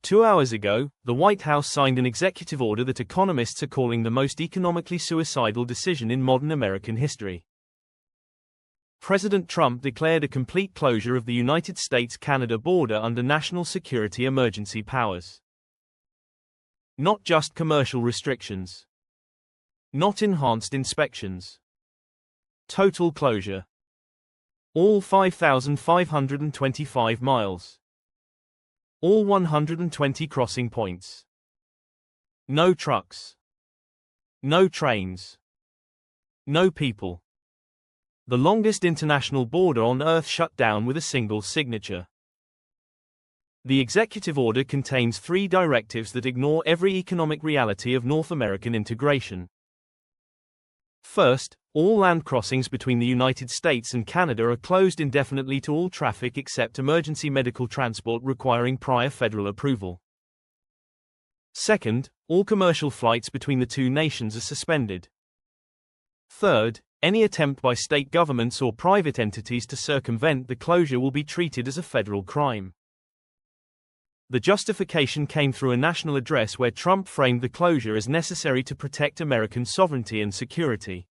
2 hours ago, the White House signed an executive order that economists are calling the most economically suicidal decision in modern American history. President Trump declared a complete closure of the United States-Canada border under national security emergency powers. Not just commercial restrictions. Not enhanced inspections. Total closure. All 5,525 miles. All 120 crossing points. No trucks. No trains. No people. The longest international border on Earth shut down with a single signature. The executive order contains 3 directives that ignore every economic reality of North American integration. First, all land crossings between the United States and Canada are closed indefinitely to all traffic except emergency medical transport requiring prior federal approval. Second, all commercial flights between the two nations are suspended. Third, any attempt by state governments or private entities to circumvent the closure will be treated as a federal crime. The justification came through a national address where Trump framed the closure as necessary to protect American sovereignty and security.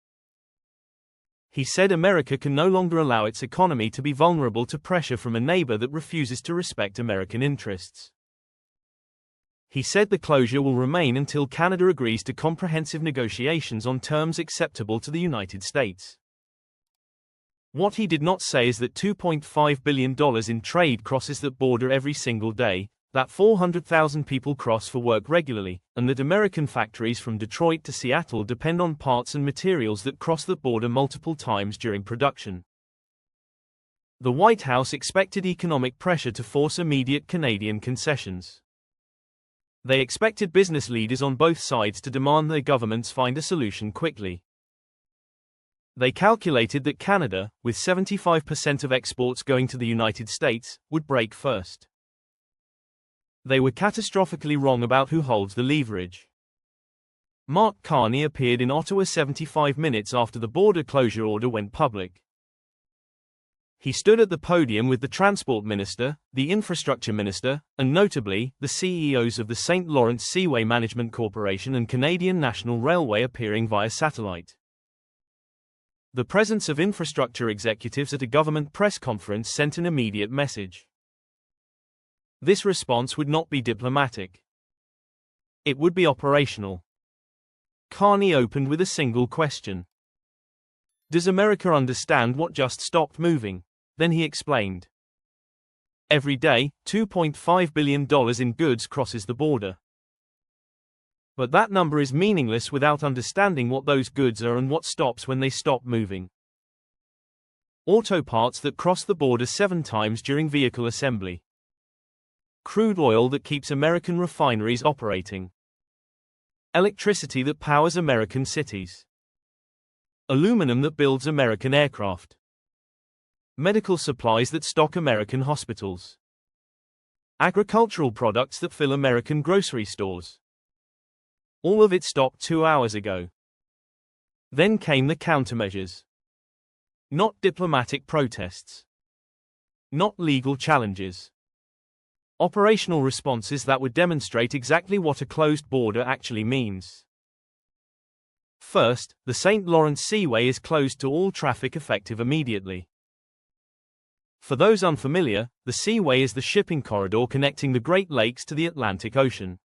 He said America can no longer allow its economy to be vulnerable to pressure from a neighbor that refuses to respect American interests. He said the closure will remain until Canada agrees to comprehensive negotiations on terms acceptable to the United States. What he did not say is that $2.5 billion in trade crosses that border every single day, that 400,000 people cross for work regularly, and that American factories from Detroit to Seattle depend on parts and materials that cross the border multiple times during production. The White House expected economic pressure to force immediate Canadian concessions. They expected business leaders on both sides to demand their governments find a solution quickly. They calculated that Canada, with 75% of exports going to the United States, would break first. They were catastrophically wrong about who holds the leverage. Mark Carney appeared in Ottawa 75 minutes after the border closure order went public. He stood at the podium with the Transport Minister, the Infrastructure Minister, and notably, the CEOs of the St. Lawrence Seaway Management Corporation and Canadian National Railway appearing via satellite. The presence of infrastructure executives at a government press conference sent an immediate message. This response would not be diplomatic. It would be operational. Carney opened with a single question. Does America understand what just stopped moving? Then he explained. Every day, $2.5 billion in goods crosses the border. But that number is meaningless without understanding what those goods are and what stops when they stop moving. Auto parts that cross the border 7 times during vehicle assembly. Crude oil that keeps American refineries operating. Electricity that powers American cities. Aluminum that builds American aircraft. Medical supplies that stock American hospitals. Agricultural products that fill American grocery stores. All of it stopped 2 hours ago. Then came the countermeasures. Not diplomatic protests. Not legal challenges. Operational responses that would demonstrate exactly what a closed border actually means. First, the St. Lawrence Seaway is closed to all traffic effective immediately. For those unfamiliar, the Seaway is the shipping corridor connecting the Great Lakes to the Atlantic Ocean.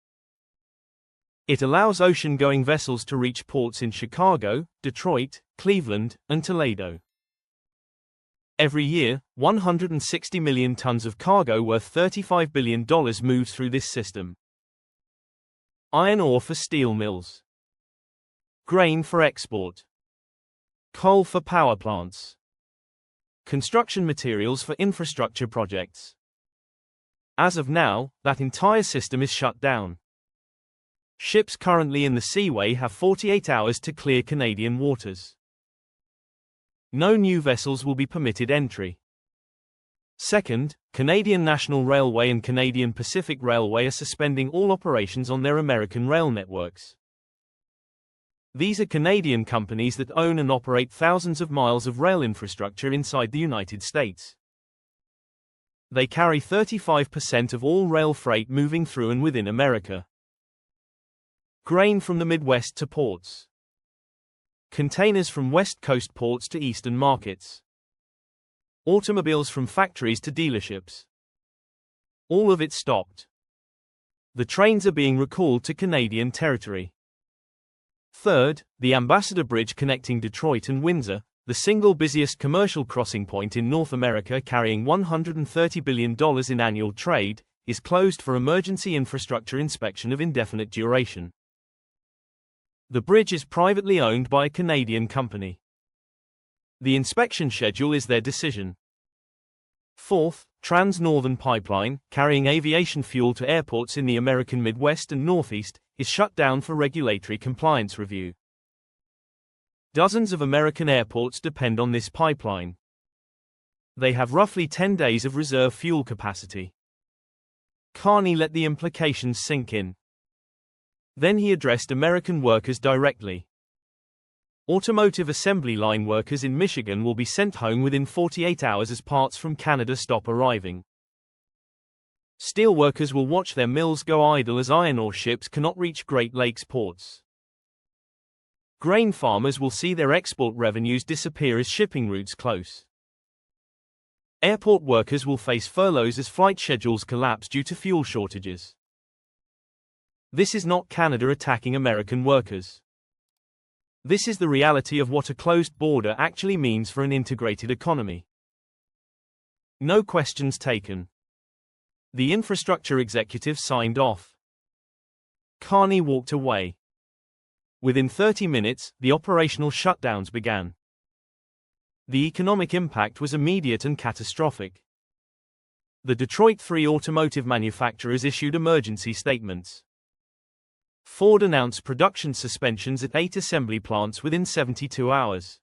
It allows ocean-going vessels to reach ports in Chicago, Detroit, Cleveland, and Toledo. Every year, 160 million tons of cargo worth $35 billion moves through this system. Iron ore for steel mills. Grain for export. Coal for power plants. Construction materials for infrastructure projects. As of now, that entire system is shut down. Ships currently in the Seaway have 48 hours to clear Canadian waters. No new vessels will be permitted entry. Second, Canadian National Railway and Canadian Pacific Railway are suspending all operations on their American rail networks. These are Canadian companies that own and operate thousands of miles of rail infrastructure inside the United States. They carry 35% of all rail freight moving through and within America. Grain from the Midwest to ports. Containers from West Coast ports to eastern markets. Automobiles from factories to dealerships. All of it stopped. The trains are being recalled to Canadian territory. Third, the Ambassador Bridge connecting Detroit and Windsor, the single busiest commercial crossing point in North America carrying $130 billion in annual trade, is closed for emergency infrastructure inspection of indefinite duration. The bridge is privately owned by a Canadian company. The inspection schedule is their decision. Fourth, Trans-Northern Pipeline, carrying aviation fuel to airports in the American Midwest and Northeast, is shut down for regulatory compliance review. Dozens of American airports depend on this pipeline. They have roughly 10 days of reserve fuel capacity. Carney let the implications sink in. Then he addressed American workers directly. Automotive assembly line workers in Michigan will be sent home within 48 hours as parts from Canada stop arriving. Steel workers will watch their mills go idle as iron ore ships cannot reach Great Lakes ports. Grain farmers will see their export revenues disappear as shipping routes close. Airport workers will face furloughs as flight schedules collapse due to fuel shortages. This is not Canada attacking American workers. This is the reality of what a closed border actually means for an integrated economy. No questions taken. The infrastructure executive signed off. Carney walked away. Within 30 minutes, the operational shutdowns began. The economic impact was immediate and catastrophic. The Detroit 3 automotive manufacturers issued emergency statements. Ford announced production suspensions at 8 assembly plants within 72 hours.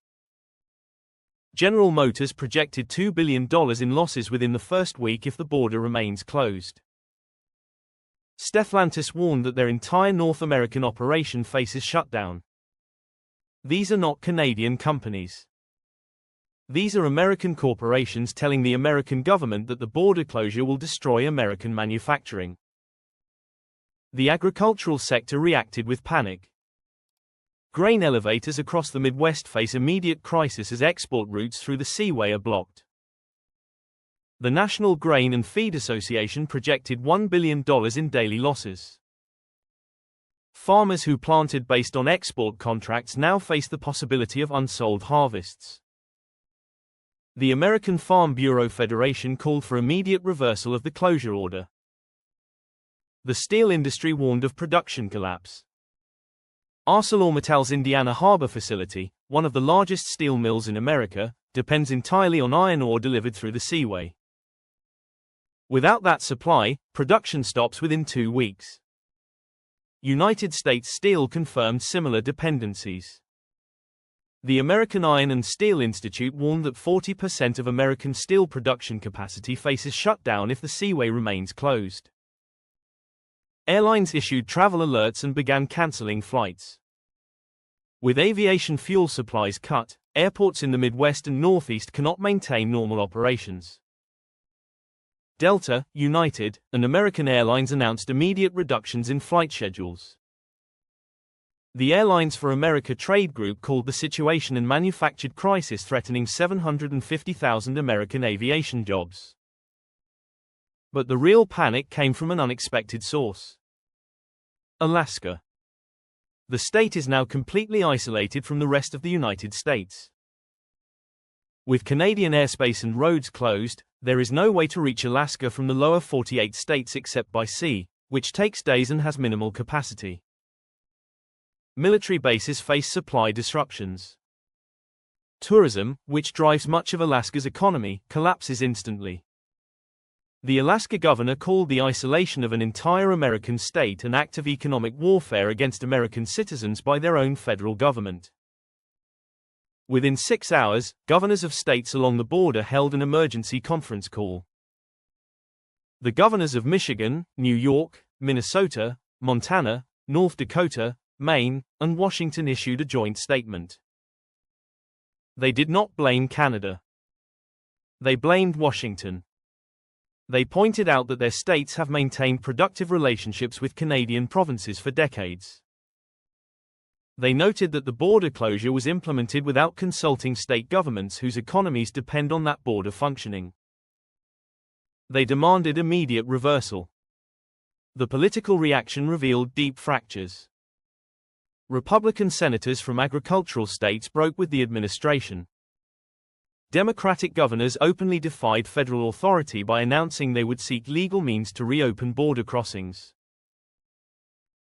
General Motors projected $2 billion in losses within the first week if the border remains closed. Stellantis warned that their entire North American operation faces shutdown. These are not Canadian companies. These are American corporations telling the American government that the border closure will destroy American manufacturing. The agricultural sector reacted with panic. Grain elevators across the Midwest face immediate crisis as export routes through the Seaway are blocked. The National Grain and Feed Association projected $1 billion in daily losses. Farmers who planted based on export contracts now face the possibility of unsold harvests. The American Farm Bureau Federation called for immediate reversal of the closure order. The steel industry warned of production collapse. ArcelorMittal's Indiana Harbor facility, one of the largest steel mills in America, depends entirely on iron ore delivered through the Seaway. Without that supply, production stops within 2 weeks. United States Steel confirmed similar dependencies. The American Iron and Steel Institute warned that 40% of American steel production capacity faces shutdown if the Seaway remains closed. Airlines issued travel alerts and began canceling flights. With aviation fuel supplies cut, airports in the Midwest and Northeast cannot maintain normal operations. Delta, United, and American Airlines announced immediate reductions in flight schedules. The Airlines for America trade group called the situation a manufactured crisis threatening 750,000 American aviation jobs. But the real panic came from an unexpected source. Alaska. The state is now completely isolated from the rest of the United States. With Canadian airspace and roads closed, there is no way to reach Alaska from the lower 48 states except by sea, which takes days and has minimal capacity. Military bases face supply disruptions. Tourism, which drives much of Alaska's economy, collapses instantly. The Alaska governor called the isolation of an entire American state an act of economic warfare against American citizens by their own federal government. Within 6 hours, governors of states along the border held an emergency conference call. The governors of Michigan, New York, Minnesota, Montana, North Dakota, Maine, and Washington issued a joint statement. They did not blame Canada. They blamed Washington. They pointed out that their states have maintained productive relationships with Canadian provinces for decades. They noted that the border closure was implemented without consulting state governments whose economies depend on that border functioning. They demanded immediate reversal. The political reaction revealed deep fractures. Republican senators from agricultural states broke with the administration. Democratic governors openly defied federal authority by announcing they would seek legal means to reopen border crossings.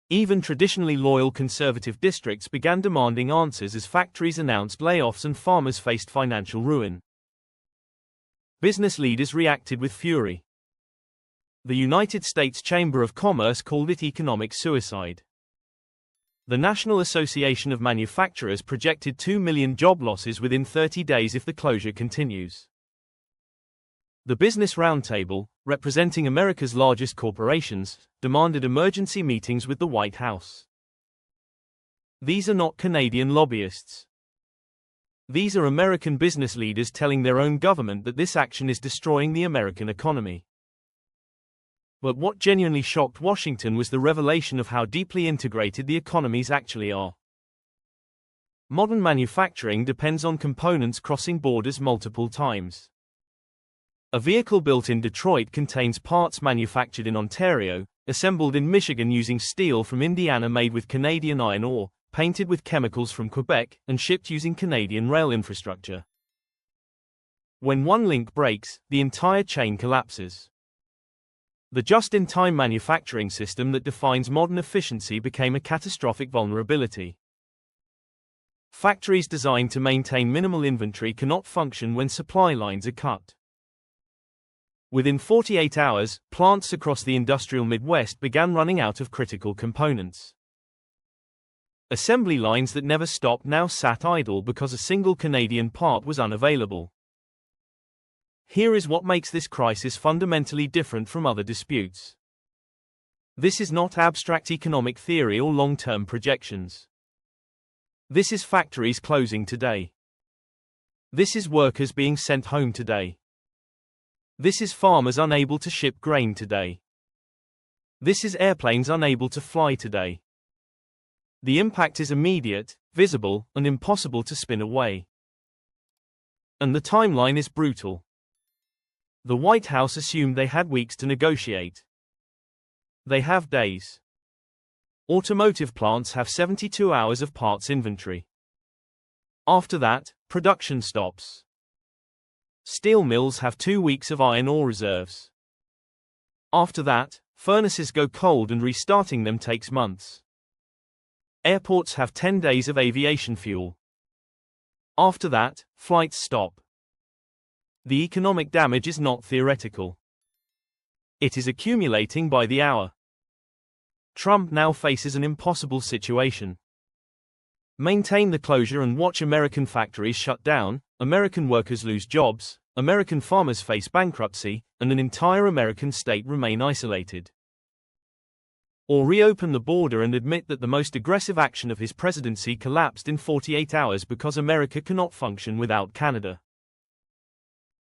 Even traditionally loyal conservative districts began demanding answers as factories announced layoffs and farmers faced financial ruin. Business leaders reacted with fury. The United States Chamber of Commerce called it economic suicide. The National Association of Manufacturers projected 2 million job losses within 30 days if the closure continues. The Business Roundtable, representing America's largest corporations, demanded emergency meetings with the White House. These are not Canadian lobbyists. These are American business leaders telling their own government that this action is destroying the American economy. But what genuinely shocked Washington was the revelation of how deeply integrated the economies actually are. Modern manufacturing depends on components crossing borders multiple times. A vehicle built in Detroit contains parts manufactured in Ontario, assembled in Michigan using steel from Indiana made with Canadian iron ore, painted with chemicals from Quebec, and shipped using Canadian rail infrastructure. When one link breaks, the entire chain collapses. The just-in-time manufacturing system that defines modern efficiency became a catastrophic vulnerability. Factories designed to maintain minimal inventory cannot function when supply lines are cut. Within 48 hours, plants across the industrial Midwest began running out of critical components. Assembly lines that never stopped now sat idle because a single Canadian part was unavailable. Here is what makes this crisis fundamentally different from other disputes. This is not abstract economic theory or long-term projections. This is factories closing today. This is workers being sent home today. This is farmers unable to ship grain today. This is airplanes unable to fly today. The impact is immediate, visible, and impossible to spin away. And the timeline is brutal. The White House assumed they had weeks to negotiate. They have days. Automotive plants have 72 hours of parts inventory. After that, production stops. Steel mills have 2 weeks of iron ore reserves. After that, furnaces go cold and restarting them takes months. Airports have 10 days of aviation fuel. After that, flights stop. The economic damage is not theoretical. It is accumulating by the hour. Trump now faces an impossible situation. Maintain the closure and watch American factories shut down, American workers lose jobs, American farmers face bankruptcy, and an entire American state remain isolated. Or reopen the border and admit that the most aggressive action of his presidency collapsed in 48 hours because America cannot function without Canada.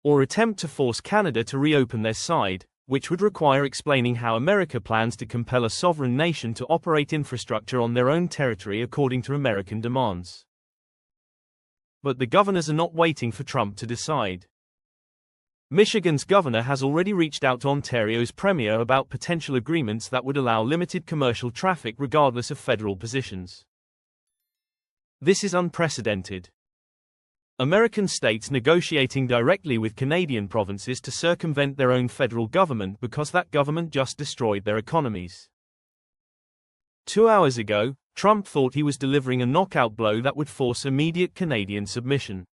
Or attempt to force Canada to reopen their side, which would require explaining how America plans to compel a sovereign nation to operate infrastructure on their own territory according to American demands. But the governors are not waiting for Trump to decide. Michigan's governor has already reached out to Ontario's premier about potential agreements that would allow limited commercial traffic regardless of federal positions. This is unprecedented. American states negotiating directly with Canadian provinces to circumvent their own federal government because that government just destroyed their economies. 2 hours ago, Trump thought he was delivering a knockout blow that would force immediate Canadian submission.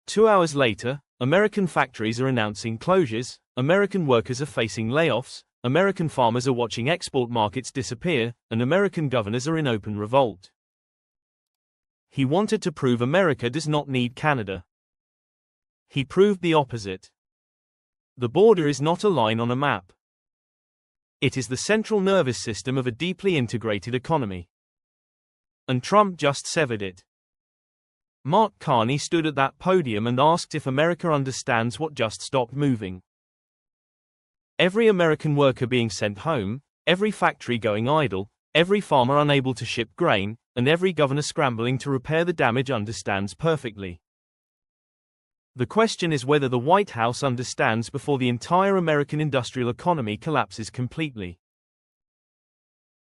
2 hours later, American factories are announcing closures, American workers are facing layoffs, American farmers are watching export markets disappear, and American governors are in open revolt. He wanted to prove America does not need Canada. He proved the opposite. The border is not a line on a map. It is the central nervous system of a deeply integrated economy. And Trump just severed it. Mark Carney stood at that podium and asked if America understands what just stopped moving. Every American worker being sent home, every factory going idle, every farmer unable to ship grain, and every governor scrambling to repair the damage understands perfectly. The question is whether the White House understands before the entire American industrial economy collapses completely.